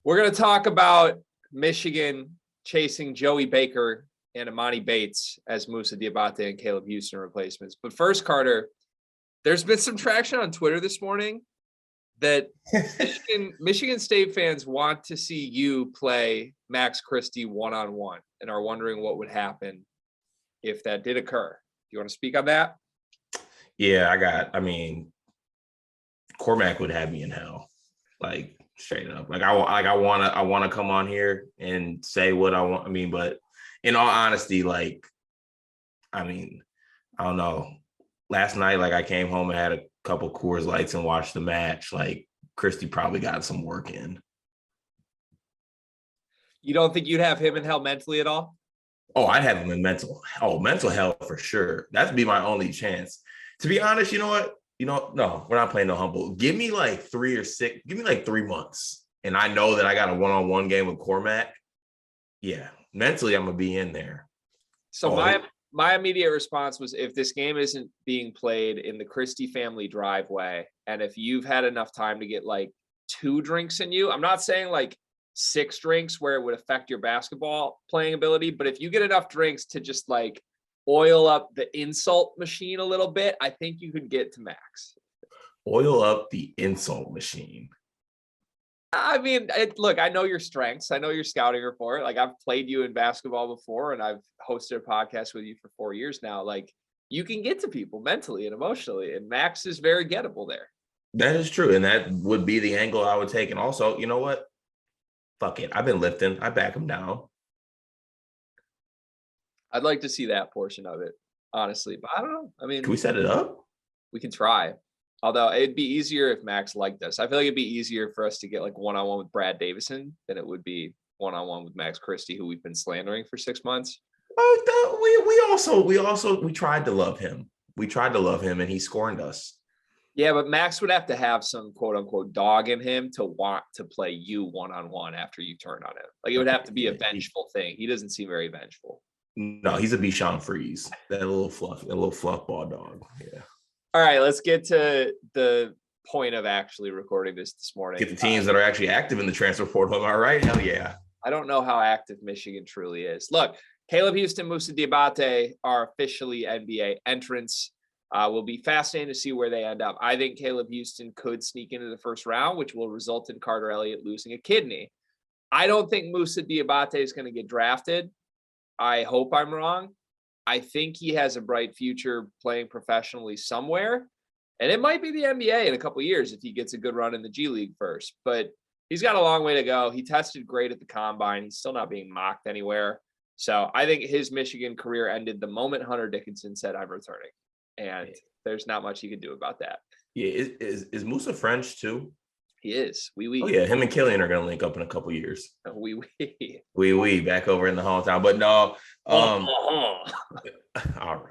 We're going to talk about Michigan chasing Joey Baker and Emoni Bates as Moussa Diabate and Caleb Houstan replacements. But first, Carter, there's been some traction on Twitter this morning that Michigan State fans want to see you play Max Christie one-on-one and are wondering what would happen if that did occur. Do you want to speak on that? Yeah, Cormac would have me in hell, like straight up. I want to come on here and say what I want. But in all honesty, I don't know. Last night, I came home and had a couple Coors Lights and watched the match. Christie probably got some work in. You don't think you'd have him in hell mentally at all? Oh, I'd have him in mental hell for sure. That'd be my only chance. To be honest, you know what? No, we're not playing no humble. Give me 3 or 6. Give me 3 months, and I know that I got a one-on-one game with Cormac. Yeah, mentally, I'm gonna be in there. So my immediate response was, if this game isn't being played in the Christie family driveway, and if you've had enough time to get 2 drinks in you, I'm not saying 6 drinks where it would affect your basketball playing ability, but if you get enough drinks to just oil up the insult machine a little bit, I think you could get to Max. Oil up the insult machine. Look, I know your strengths. I know your scouting report. I've played you in basketball before, and I've hosted a podcast with you for 4 years now. You can get to people mentally and emotionally, and Max is very gettable there. That is true, and that would be the angle I would take. And also, you know what? Fuck it. I've been lifting. I back him down. I'd like to see that portion of it, honestly. But I don't know. Can we set it up? We can try. Although it'd be easier if Max liked us. I feel like it'd be easier for us to get one-on-one with Brad Davison than it would be one-on-one with Max Christie, who we've been slandering for 6 months. We tried to love him. We tried to love him, and he scorned us. Yeah, but Max would have to have some quote-unquote dog in him to want to play you one-on-one after you turn on him. It would have to be a vengeful thing. He doesn't seem very vengeful. No, he's a Bichon Freeze. That little fluff ball dog. Yeah. All right, let's get to the point of actually recording this morning. Get the teams that are actually active in the transfer portal. Am I right? Hell yeah. I don't know how active Michigan truly is. Look, Caleb Houstan, Moussa Diabate are officially NBA entrants. Will be fascinating to see where they end up. I think Caleb Houstan could sneak into the first round, which will result in Carter Elliott losing a kidney. I don't think Moussa Diabate is going to get drafted. I hope I'm wrong. I think he has a bright future playing professionally somewhere. And it might be the NBA in a couple of years if he gets a good run in the G League first. But he's got a long way to go. He tested great at the combine. He's still not being mocked anywhere. So I think his Michigan career ended the moment Hunter Dickinson said, "I'm returning." And there's not much he can do about that. Yeah, is Moussa French too? He is. Oh yeah, him and Killian are going to link up in a couple years. We back over in the hometown. But no, all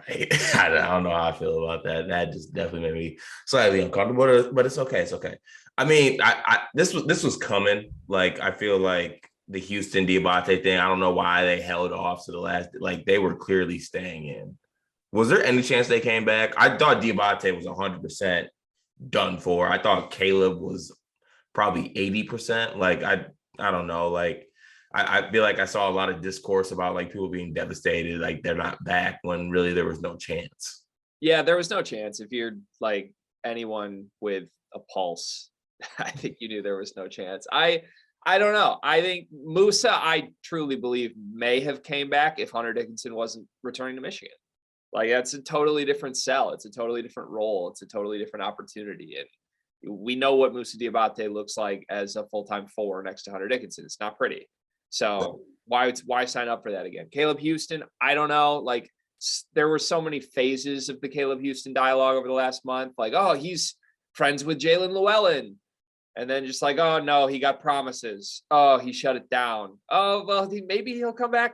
right. I don't know how I feel about that. That just definitely made me slightly uncomfortable. But it's okay. It's okay. This was coming. I feel like the Houstan Diabate thing. I don't know why they held off to the last. They were clearly staying in. Was there any chance they came back? I thought Diabate was 100% done for. I thought Caleb was probably 80%. I don't know. I feel like I saw a lot of discourse about people being devastated, they're not back, when really there was no chance. Yeah, there was no chance. If you're anyone with a pulse, I think you knew there was no chance. I don't know. I think Moussa, I truly believe, may have came back if Hunter Dickinson wasn't returning to Michigan. That's a totally different sell. It's a totally different role. It's a totally different opportunity. And we know what Moussa Diabate looks like as a full-time 4 next to Hunter Dickinson. It's not pretty. So why sign up for that again? Caleb Houstan, I don't know. There were so many phases of the Caleb Houstan dialogue over the last month. He's friends with Jalen Llewellyn. And then just oh, no, he got promises. Oh, he shut it down. Oh, well, maybe he'll come back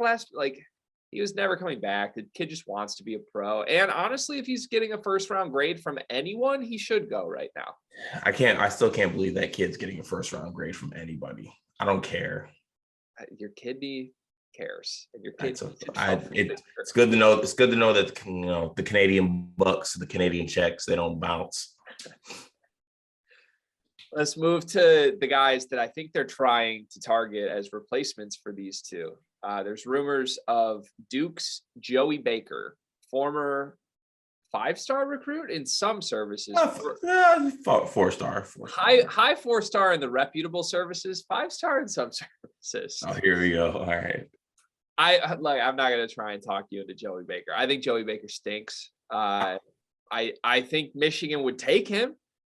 he was never coming back. The kid just wants to be a pro. And honestly, if he's getting a first-round grade from anyone, he should go right now. I still can't believe that kid's getting a first-round grade from anybody. I don't care. Your kidney cares. And your kid. It's good to know. It's good to know that the Canadian bucks, the Canadian checks, they don't bounce. Let's move to the guys that I think they're trying to target as replacements for these two. There's rumors of Duke's Joey Baker, former 5-star recruit in some services. 4-star. High 4-star in the reputable services, 5-star in some services. Oh, here we go. All right. I'm not gonna try and talk you into Joey Baker. I think Joey Baker stinks. I think Michigan would take him,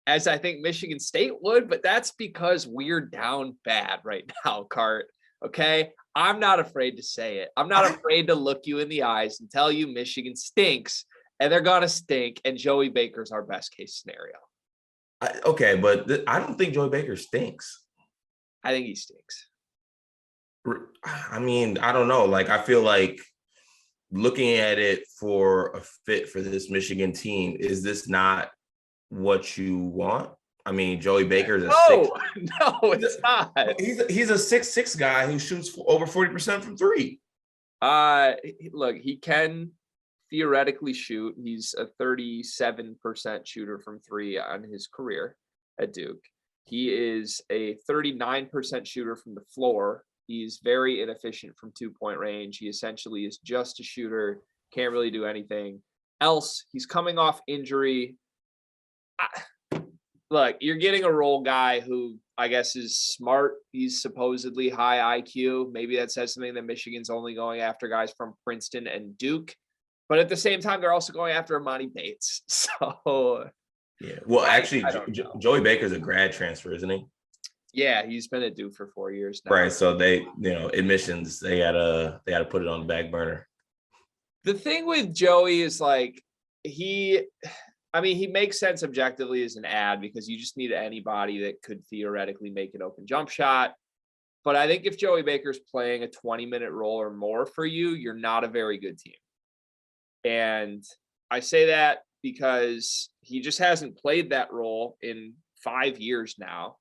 as I think Michigan State would, but that's because we're down bad right now, Cart. Okay. I'm not afraid to say it. I'm not afraid to look you in the eyes and tell you Michigan stinks, and they're gonna stink, and Joey Baker's our best case scenario. Okay, but I don't think Joey Baker stinks. I think he stinks. I mean, I don't know. Like, I feel like looking at it for a fit for this Michigan team, is this not what you want? I mean, Joey Baker is No, it's not. He's a 6'6" guy who shoots over 40% from three. Look, he can theoretically shoot. He's a 37% shooter from three on his career at Duke. He is a 39% shooter from the floor. He's very inefficient from 2-point range. He essentially is just a shooter, can't really do anything else. He's coming off injury. Look, you're getting a role guy who I guess is smart. He's supposedly high IQ. Maybe that says something that Michigan's only going after guys from Princeton and Duke. But at the same time, they're also going after Emoni Bates. So, yeah. Well, actually, Joey Baker's a grad transfer, isn't he? Yeah, he's been at Duke for 4 years now. Right. So they, admissions, they gotta put it on the back burner. The thing with Joey is like he makes sense objectively as an ad because you just need anybody that could theoretically make an open jump shot. But I think if Joey Baker's playing a 20-minute role or more for you, you're not a very good team. And I say that because he just hasn't played that role in 5 years now.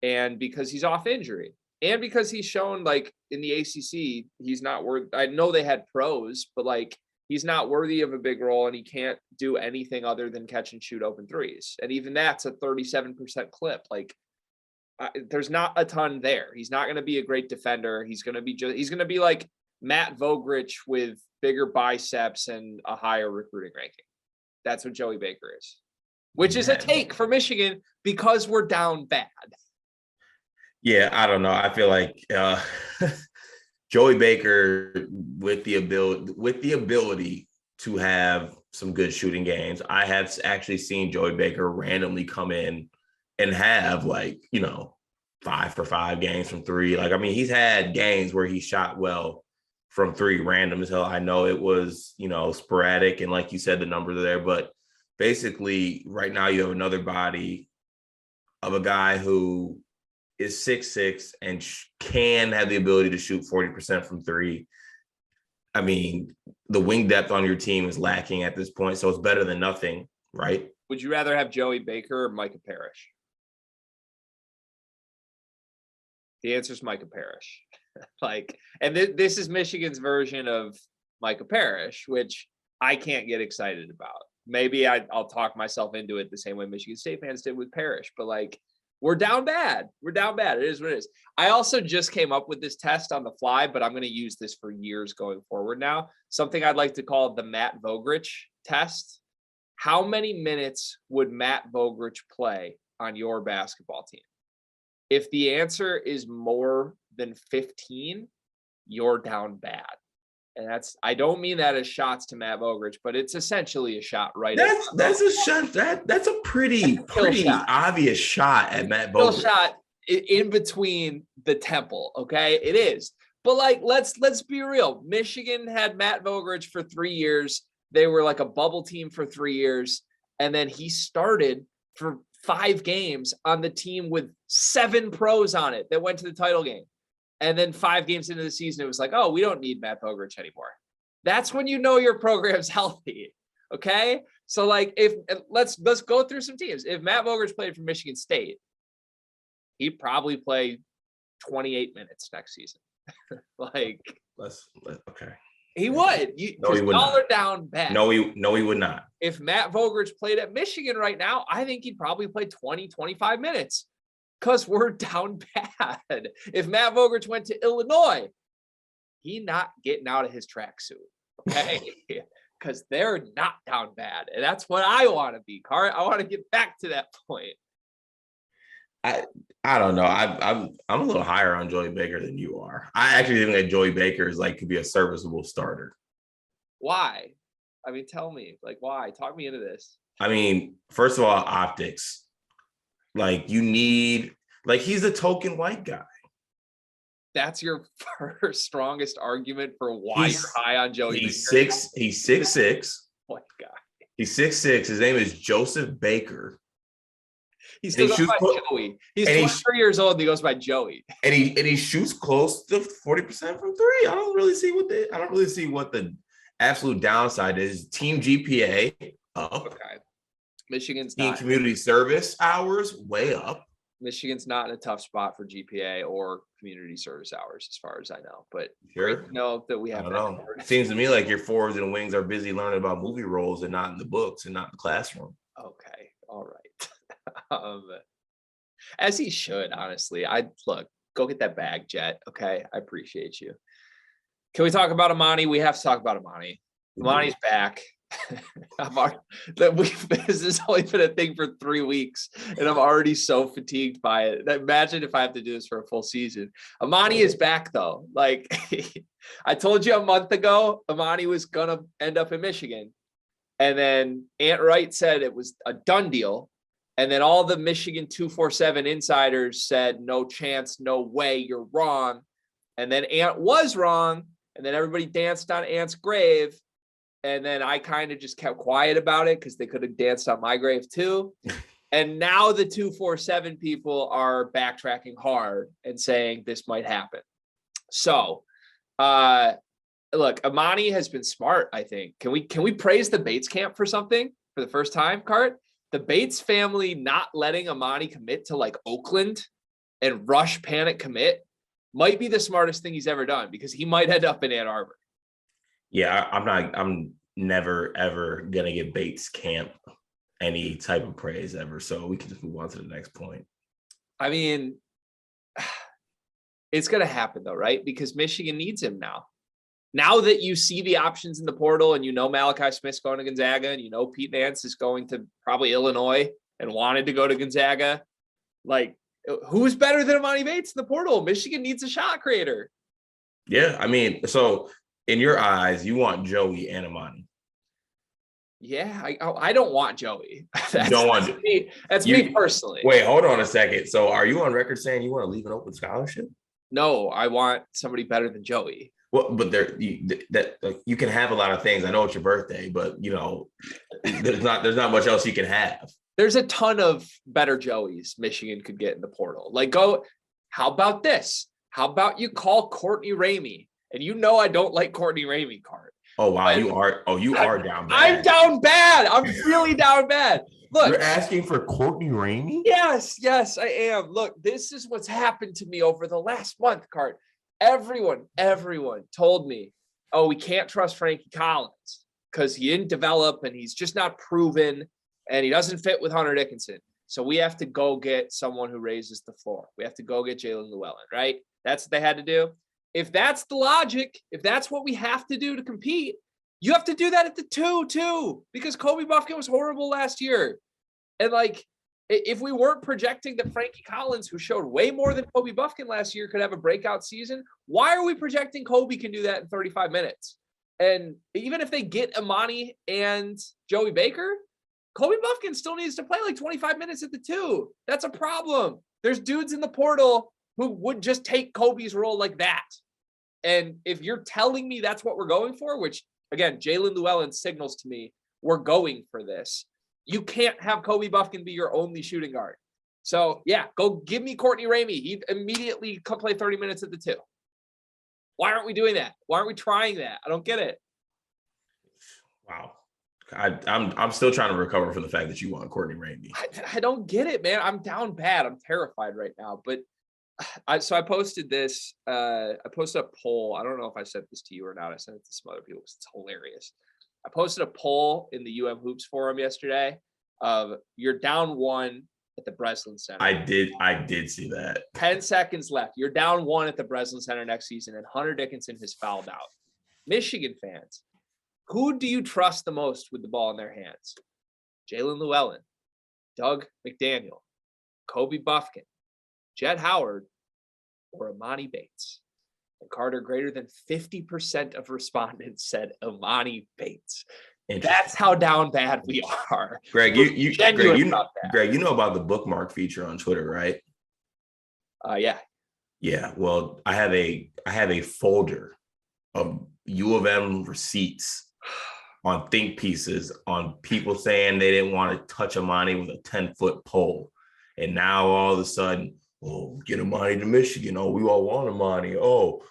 And because he's off injury. And because he's shown, like, in the ACC, he's not worth. I know they had pros, but, like, he's not worthy of a big role, and he can't do anything other than catch and shoot open threes. And even that's a 37% clip. Like, there's not a ton there. He's not going to be a great defender. He's going to be like Matt Vogrich with bigger biceps and a higher recruiting ranking. That's what Joey Baker is, which is a take for Michigan because we're down bad. Yeah, I don't know. I feel like Joey Baker with the ability to have some good shooting games. I have actually seen Joey Baker randomly come in and have 5 for 5 games from three. Like, I mean, he's had games where he shot well from three, random as hell. I know it was, sporadic, and like you said, the numbers are there, but basically right now you have another body of a guy who is 6'6" and can have the ability to shoot 40% from three. I mean, the wing depth on your team is lacking at this point, so it's better than nothing, right? Would you rather have Joey Baker or Micah Parrish? The answer is Micah Parrish. This is Michigan's version of Micah Parrish, which I can't get excited about. Maybe I'll talk myself into it the same way Michigan State fans did with Parrish, but we're down bad. We're down bad. It is what it is. I also just came up with this test on the fly, but I'm going to use this for years going forward now. Something I'd like to call the Matt Vogrich test. How many minutes would Matt Vogrich play on your basketball team? If the answer is more than 15, you're down bad. And I don't mean that as shots to Matt Vogrich, but it's essentially a shot, right? That's a shot. That's a pretty obvious shot at Matt Vogrich. Shot in between the temple. Okay, it is. But let's be real. Michigan had Matt Vogrich for 3 years. They were like a bubble team for 3 years, and then he started for 5 games on the team with 7 pros on it that went to the title game. And then 5 games into the season, it was like, oh, we don't need Matt Vogrich anymore. That's when you know your program's healthy. Okay. So let's go through some teams. If Matt Vogrich played for Michigan State, he'd probably play 28 minutes next season. Okay. He would. No, he would not. Y'all are down bad. No, he would not. If Matt Vogrich played at Michigan right now, I think he'd probably play 20, 25 minutes. Because we're down bad. If Matt Vogrich went to Illinois, he not getting out of his tracksuit. Okay. Because they're not down bad. And that's what I want to be, Cart. I want to get back to that point. I don't know. I'm a little higher on Joey Baker than you are. I actually think that Joey Baker is like could be a serviceable starter. Why? I mean, tell me, like, why? Talk me into this. I mean, first of all, optics. Like you need, like he's a token white guy. That's your first strongest argument for why you're high on Joey He's Baker. He's 6'6". What guy? He's 6'6". His name is Joseph Baker. He still goes by Joey. He's 23 years old and he goes by Joey. And he shoots close to 40% from three. I don't really see what the absolute downside is. Team GPA up. Okay. Michigan's Team not. community service hours way up. Michigan's not in a tough spot for GPA or community service hours, as far as I know. But sure, know that we have. I don't know. It seems to me like your forwards and wings are busy learning about movie roles and not in the books and not in the classroom. Okay, all right. As he should, honestly. Go get that bag, Jet. Okay, I appreciate you. Can we talk about Emoni? We have to talk about Emoni. Emoni's back. This has only been a thing for 3 weeks, and I'm already so fatigued by it. Imagine if I have to do this for a full season. Emoni is back, though. Like I told you a month ago, Emoni was gonna end up in Michigan, and then Ant Wright said it was a done deal. And then all the Michigan 247 insiders said, no chance, no way, you're wrong. And then Ant was wrong. And then everybody danced on Ant's grave. And then I kind of just kept quiet about it because they could have danced on my grave too. And now the 247 people are backtracking hard and saying this might happen. So, look, Emoni has been smart, I think. Can we praise the Bates camp for something for the first time, Cart? The Bates family not letting Emoni commit to like Oakland and rush panic commit might be the smartest thing he's ever done because he might end up in Ann Arbor. Yeah, I'm never, ever going to give Bates camp any type of praise ever. So we can just move on to the next point. I mean, it's going to happen though, right? Because Michigan needs him now. Now that you see the options in the portal and you know Malachi Smith's going to Gonzaga and you know Pete Nance is going to probably Illinois and wanted to go to Gonzaga, like who's better than Emoni Bates in the portal? Michigan needs a shot creator. Yeah, I mean, so in your eyes, you want Joey and Emoni. Yeah, I don't want Joey. That's me personally. Wait, hold on a second. So are you on record saying you want to leave an open scholarship? No, I want somebody better than Joey. Well, but you can have a lot of things. I know it's your birthday, but you know, there's not much else you can have. There's a ton of better Joeys Michigan could get in the portal. How about this? How about you call Courtney Ramey? And you know I don't like Courtney Ramey, Cart. Oh wow, you are down bad. I'm down bad. I'm really down bad. Look, you're asking for Courtney Ramey? Yes, I am. Look, this is what's happened to me over the last month, Cart. Everyone told me, oh, we can't trust Frankie Collins because he didn't develop and he's just not proven and he doesn't fit with Hunter Dickinson. So we have to go get someone who raises the floor. We have to go get Jalen Llewellyn, right? That's what they had to do. If that's the logic, if that's what we have to do to compete, you have to do that at the 2 too, because Kobe Buffkin was horrible last year. And if we weren't projecting that Frankie Collins, who showed way more than Kobe Buffkin last year, could have a breakout season, why are we projecting Kobe can do that in 35 minutes? And even if they get Emoni and Joey Baker, Kobe Buffkin still needs to play like 25 minutes at the 2. That's a problem. There's dudes in the portal who would just take Kobe's role like that. And if you're telling me that's what we're going for, which again, Jalen Llewellyn signals to me, we're going for this. You can't have Kobe Buffkin be your only shooting guard. So yeah, go give me Courtney Ramey. He immediately could play 30 minutes at the 2. Why aren't we doing that? Why aren't we trying that? I don't get it. Wow. I'm still trying to recover from the fact that you want Courtney Ramey. I don't get it, man. I'm down bad. I'm terrified right now. But I posted this. I posted a poll. I don't know if I sent this to you or not. I sent it to some other people because it's hilarious. I posted a poll in the UM Hoops forum yesterday of you're down 1 at the Breslin Center. I did see that. 10 seconds left. You're down 1 at the Breslin Center next season, and Hunter Dickinson has fouled out. Michigan fans, who do you trust the most with the ball in their hands? Jalen Llewellyn, Doug McDaniel, Kobe Buffkin, Jett Howard, or Emoni Bates? And Carter, greater than 50% of respondents said Emoni Bates. That's how down bad we are. Greg, Greg, you know about the bookmark feature on Twitter, right? Yeah. Yeah. Well, I have a folder of U of M receipts on think pieces on people saying they didn't want to touch Emoni with a 10-foot pole. And now all of a sudden, oh, get Emoni to Michigan. Oh, we all want Emoni. Oh,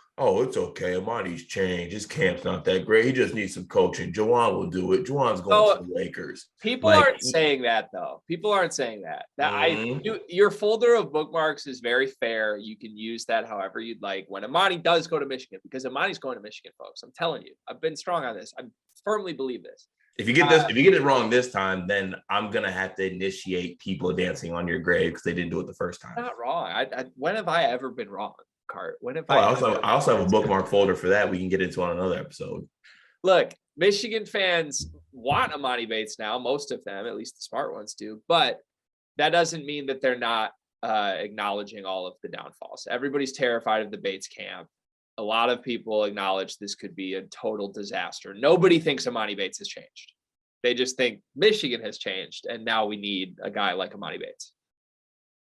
it's okay. Emoni's changed. His camp's not that great. He just needs some coaching. Juwan will do it. Juwan's going to the Lakers. People aren't saying that, though. People aren't saying that. Your folder of bookmarks is very fair. You can use that however you'd like. When Emoni does go to Michigan, because Emoni's going to Michigan, folks. I'm telling you. I've been strong on this. I firmly believe this. If you get if you get it wrong this time, then I'm gonna have to initiate people dancing on your grave because they didn't do it the first time. Not wrong. When have I ever been wrong, Cart? When have I also have a bookmark folder for that we can get into on another episode. Look, Michigan fans want Emoni Bates now. Most of them, at least the smart ones, do. But that doesn't mean that they're not acknowledging all of the downfalls. Everybody's terrified of the Bates camp. A lot of people acknowledge this could be a total disaster. Nobody thinks Emoni Bates has changed. They just think Michigan has changed, and now we need a guy like Emoni Bates.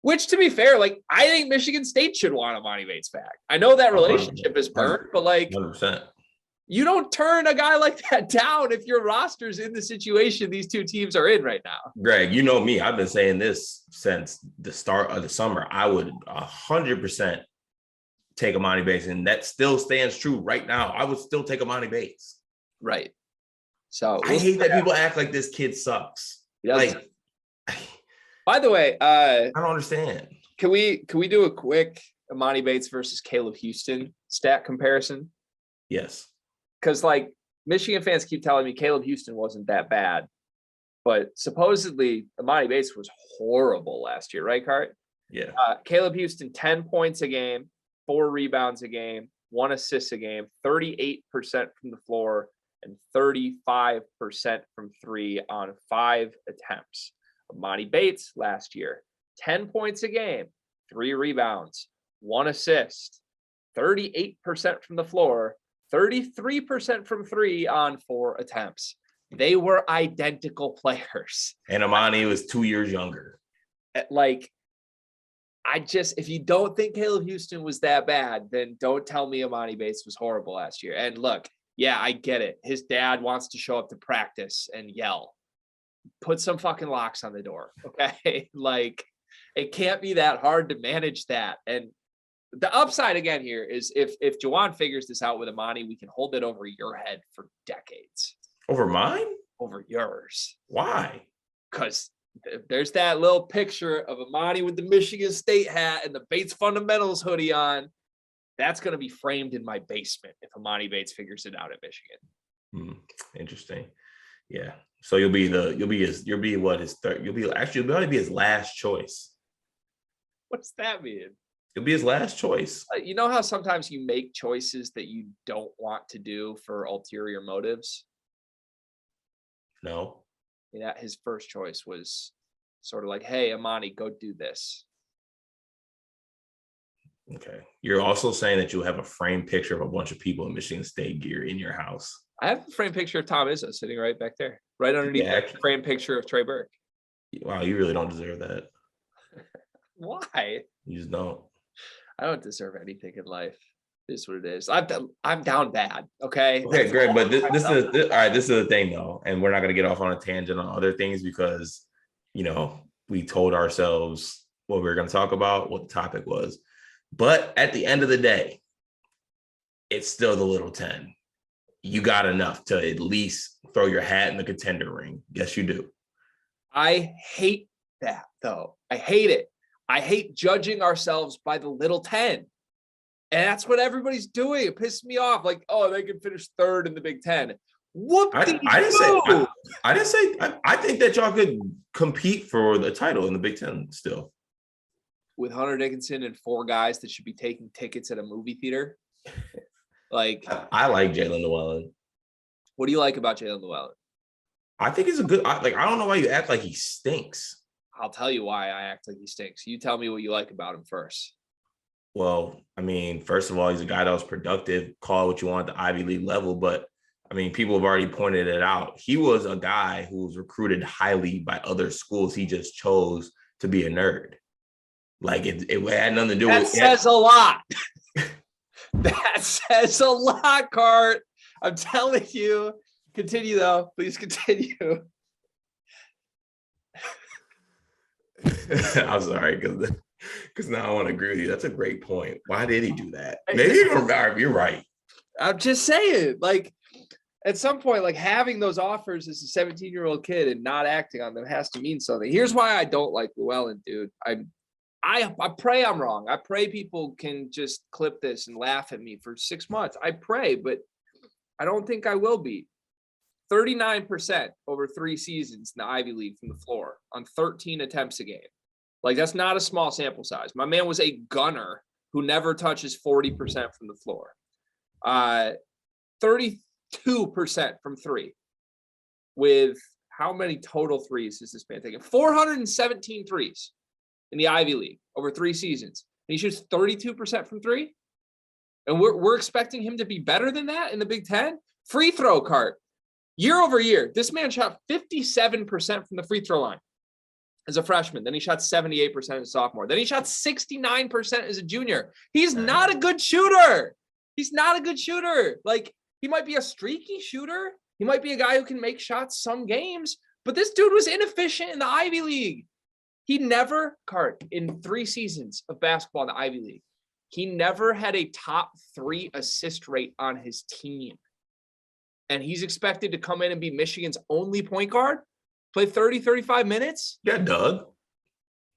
Which, to be fair, I think Michigan State should want Emoni Bates back. I know that relationship is burnt, but 100%. You don't turn a guy like that down if your roster's in the situation these two teams are in right now. Greg, you know me. I've been saying this since the start of the summer. I would 100% take Emoni Bates, and that still stands true right now. I would still take Emoni Bates. Right. So I hate that people act like this kid sucks. By the way, I don't understand. Can we do a quick Emoni Bates versus Caleb Houstan stat comparison? Yes. Because Michigan fans keep telling me Caleb Houstan wasn't that bad, but supposedly Emoni Bates was horrible last year, right, Cart? Yeah. Caleb Houstan, 10 points a game, 4 rebounds a game, 1 assist a game, 38% from the floor, and 35% from 3 on 5 attempts. Emoni Bates last year, 10 points a game, 3 rebounds, 1 assist, 38% from the floor, 33% from 3 on 4 attempts. They were identical players. And Emoni was 2 years younger. If you don't think Caleb Houstan was that bad, then don't tell me Emoni Bates was horrible last year. And look, yeah, I get it. His dad wants to show up to practice and yell. Put some fucking locks on the door, okay? It can't be that hard to manage that. And the upside again here is if Juwan figures this out with Emoni, we can hold it over your head for decades. Over mine? Over yours. Why? Because there's that little picture of Emoni with the Michigan State hat and the Bates Fundamentals hoodie on. That's going to be framed in my basement if Emoni Bates figures it out at Michigan. Interesting. Yeah. So you'll be his last choice. What's that mean? It'll be his last choice. You know how sometimes you make choices that you don't want to do for ulterior motives? No. Yeah, his first choice was sort of like, hey, Emoni, go do this. Okay. You're also saying that you'll have a framed picture of a bunch of people in Michigan State gear in your house. I have a framed picture of Tom Izzo sitting right back there, right underneath the framed picture of Trey Burke. Wow, you really don't deserve that. Why? You just don't. I don't deserve anything in life. It is what it is. I'm down bad. Okay. Okay, Greg, but this is all right. This is the thing though, and we're not gonna get off on a tangent on other things because we told ourselves what we were gonna talk about, what the topic was. But at the end of the day, it's still the Little 10. You got enough to at least throw your hat in the contender ring. Yes, you do. I hate that though. I hate it. I hate judging ourselves by the Little 10. And that's what everybody's doing. It pisses me off. They can finish 3rd in the Big Ten. Whoop de I didn't say doo. I didn't say I think that y'all could compete for the title in the Big Ten still. With Hunter Dickinson and 4 guys that should be taking tickets at a movie theater. Like, I like Jalen Llewellyn. what do you like about Jalen Llewellyn? I think he's a good. I don't know why you act like he stinks. I'll tell you why I act like he stinks. You tell me what you like about him first. Well, I mean, first of all, he's a guy that was productive. Call it what you want at the Ivy League level, but I mean, people have already pointed it out. He was a guy who was recruited highly by other schools. He just chose to be a nerd. Like it had nothing to do That with. says a lot. That says a lot, Cart. I'm telling you. Continue though. Please continue. I'm sorry, because now I want to agree with you. That's a great point. Why did he do that? Maybe you're right. I'm just saying, like, at some point, like having those offers as a 17-year-old kid and not acting on them has to mean something. Here's why I don't like Llewellyn, dude. I pray I'm wrong. I pray people can just clip this and laugh at me for 6 months. I pray, but I don't think I will be. 39% over 3 seasons in the Ivy League from the floor on 13 attempts a game. Like, that's not a small sample size. My man was a gunner who never touches 40% from the floor. 32% from 3. With how many total threes is this man taking? 417 threes in the Ivy League over 3 seasons. And he shoots 32% from 3. And we're expecting him to be better than that in the Big Ten. Free throw, Cart. Year over year, this man shot 57% from the free throw line as a freshman. Then he shot 78% as a sophomore. Then he shot 69% as a junior. He's not a good shooter. He's not a good shooter. Like, he might be a streaky shooter. He might be a guy who can make shots some games. But this dude was inefficient in the Ivy League. He never, Cart, in 3 seasons of basketball in the Ivy League, he never had a top 3 assist rate on his team. And he's expected to come in and be Michigan's only point guard, play 30, 35 minutes. Yeah, Doug.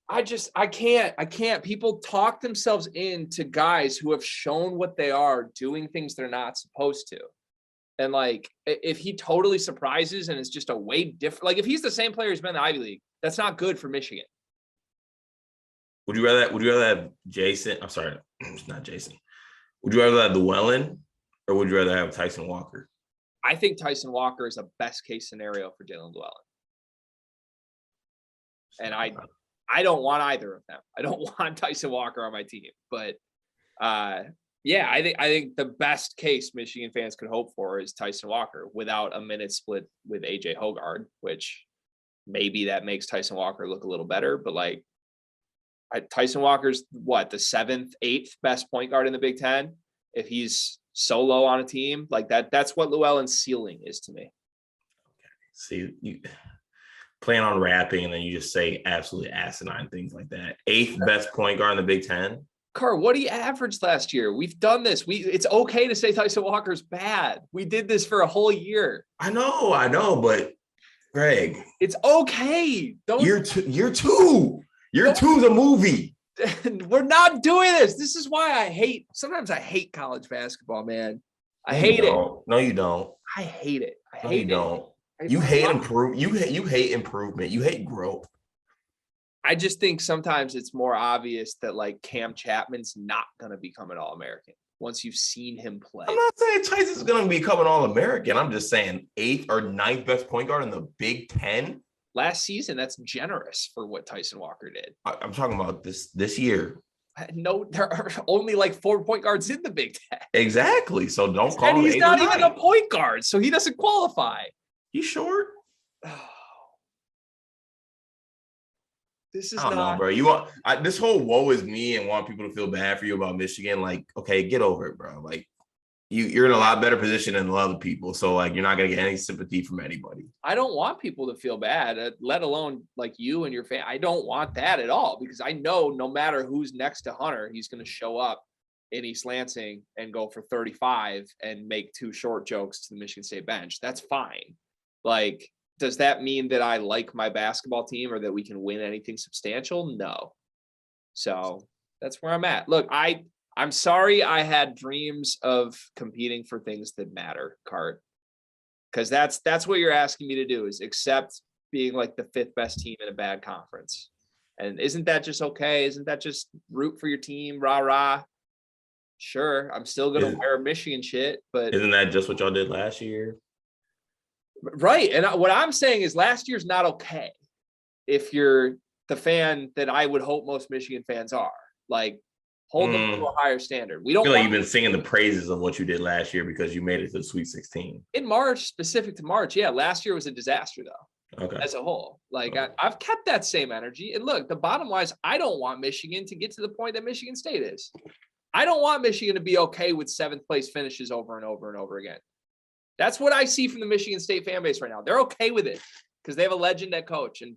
I can't. People talk themselves into guys who have shown what they are doing things they're not supposed to. And like, if he totally surprises and it's just a way different, like if he's the same player who's been in the Ivy League, that's not good for Michigan. Would you rather have Jason? I'm sorry, it's not Jason. Would you rather have Llewellyn or would you rather have Tyson Walker? I think Tyson Walker is a best case scenario for Jalen Llewellyn. And I don't want either of them. I don't want Tyson Walker on my team. But yeah, I think the best case Michigan fans could hope for is Tyson Walker without a minute split with AJ Hoggard, which maybe that makes Tyson Walker look a little better. But like, Tyson Walker's what, the 7th, 8th best point guard in the Big Ten? If he's solo on a team like that, that's what Llewellyn's ceiling is to me. Okay. See, you plan on rapping and then you just say absolutely asinine things like that. 8th best point guard in the Big Ten. Carr, what he averaged last year? We've done this. It's okay to say Tyson Walker's bad. We did this for a whole year. I know, but Greg, it's okay. Year two. Year 2's a movie. We're not doing this. This is why sometimes I hate college basketball, man. I hate it. No, you don't. I hate it. Don't. You hate improvement. You hate improvement. You hate growth. I just think sometimes it's more obvious that like Cam Chapman's not going to become an All-American once you've seen him play. I'm not saying Tyson's going to become an All-American. I'm just saying 8th or 9th best point guard in the Big Ten. Last season, that's generous for what Tyson Walker did. I'm talking about this year. No, there are only like 4 point guards in the Big Ten. Exactly. So don't call him. And he's not even a point guard, so he doesn't qualify. He's short. This is I don't know, bro. You want this whole woe is me and want people to feel bad for you about Michigan. Like, okay, get over it, bro. Like, you're in a lot better position than a lot of people. So, like, you're not going to get any sympathy from anybody. I don't want people to feel bad, let alone like you and your family. I don't want that at all because I know no matter who's next to Hunter, he's going to show up in East Lansing and go for 35 and make 2 short jokes to the Michigan State bench. That's fine. Like, does that mean that I like my basketball team or that we can win anything substantial? No. So that's where I'm at. Look, I'm sorry I had dreams of competing for things that matter, Cart. Because that's what you're asking me to do, is accept being like the 5th best team in a bad conference. And isn't that just okay? Isn't that just root for your team? Rah, rah. Sure. I'm still going to wear Michigan shit, but. Isn't that just what y'all did last year? Right. And what I'm saying is last year's not okay if you're the fan that I would hope most Michigan fans are. Like, hold them to a higher standard. We don't feel like you've been singing the praises of what you did last year because you made it to the Sweet 16. In March, specific to March. Yeah, last year was a disaster, though. Okay. As a whole. Like, Okay. I've kept that same energy. And look, the bottom line is I don't want Michigan to get to the point that Michigan State is. I don't want Michigan to be okay with 7th place finishes over and over and over again. That's what I see from the Michigan State fan base right now. They're okay with it because they have a legend at coach and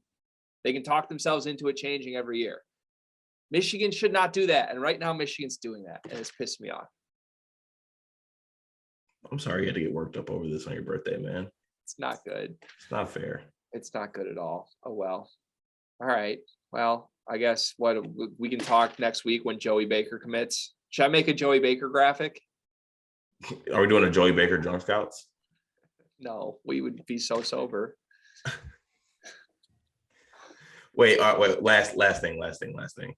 they can talk themselves into it changing every year. Michigan should not do that. And right now, Michigan's doing that. And it's pissed me off. I'm sorry you had to get worked up over this on your birthday, man. It's not good. It's not fair. It's not good at all. Oh, well. All right. Well, I guess we can talk next week when Joey Baker commits. Should I make a Joey Baker graphic? Are we doing a Joey Baker Drunk Scouts? No, we would be so sober. Wait, last thing.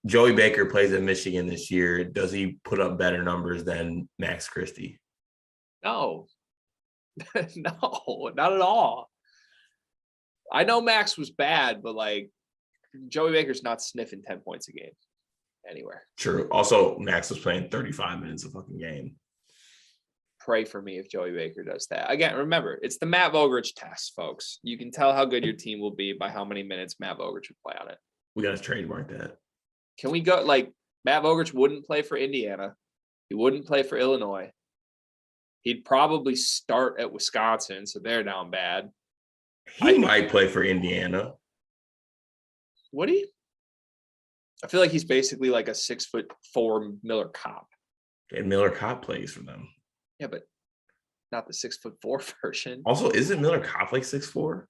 Joey Baker plays at Michigan this year. Does he put up better numbers than Max Christie? No. No, not at all. I know Max was bad, but like Joey Baker's not sniffing 10 points a game anywhere. True. Also, Max was playing 35 minutes a fucking game. Pray for me if Joey Baker does that. Again, remember, it's the Matt Vogrich test, folks. You can tell how good your team will be by how many minutes Matt Vogrich would play on it. We got to trademark that. Can we go, like, Matt Vogrich wouldn't play for Indiana. He wouldn't play for Illinois. He'd probably start at Wisconsin, so they're down bad. He might play for Indiana. Would he? I feel like he's basically like a 6'4" Miller Kopp. And Miller Kopp plays for them. Yeah, but not the 6'4" version. Also, isn't Miller Kopp like 6'4"?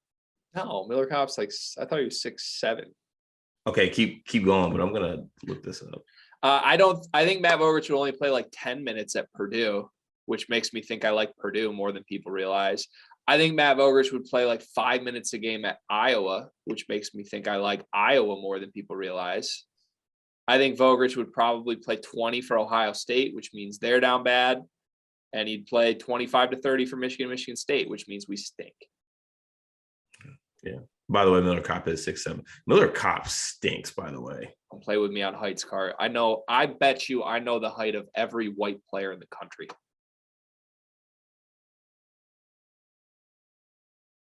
No, Miller Kopp's like, I thought he was 6'7". Okay, keep going, but I'm gonna look this up. I think Matt Vogrich would only play like 10 minutes at Purdue, which makes me think I like Purdue more than people realize. I think Matt Vogrich would play like 5 minutes a game at Iowa, which makes me think I like Iowa more than people realize. I think Vogrich would probably play 20 for Ohio State, which means they're down bad. And he'd play 25 to 30 for Michigan State, which means we stink. Yeah. By the way, Miller Kopp is 6'7". Miller Kopp stinks, by the way. Don't play with me on heights, Car. I bet you I know the height of every white player in the country.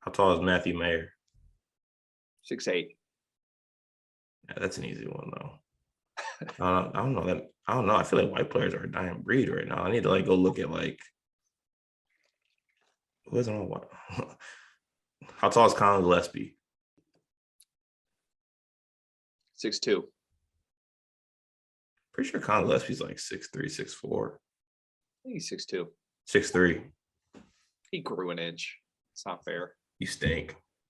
How tall is Matthew Mayer? 6'8". Yeah, that's an easy one, though. I don't know that. I don't know. I feel like white players are a dying breed right now. I need to like go look at like who isn't on what. How tall is Colin Gillespie? 6'2". Pretty sure Colin Gillespie's like 6'3", 6'4". I think he's 6'2". 6'3". He grew an inch. It's not fair. You stink.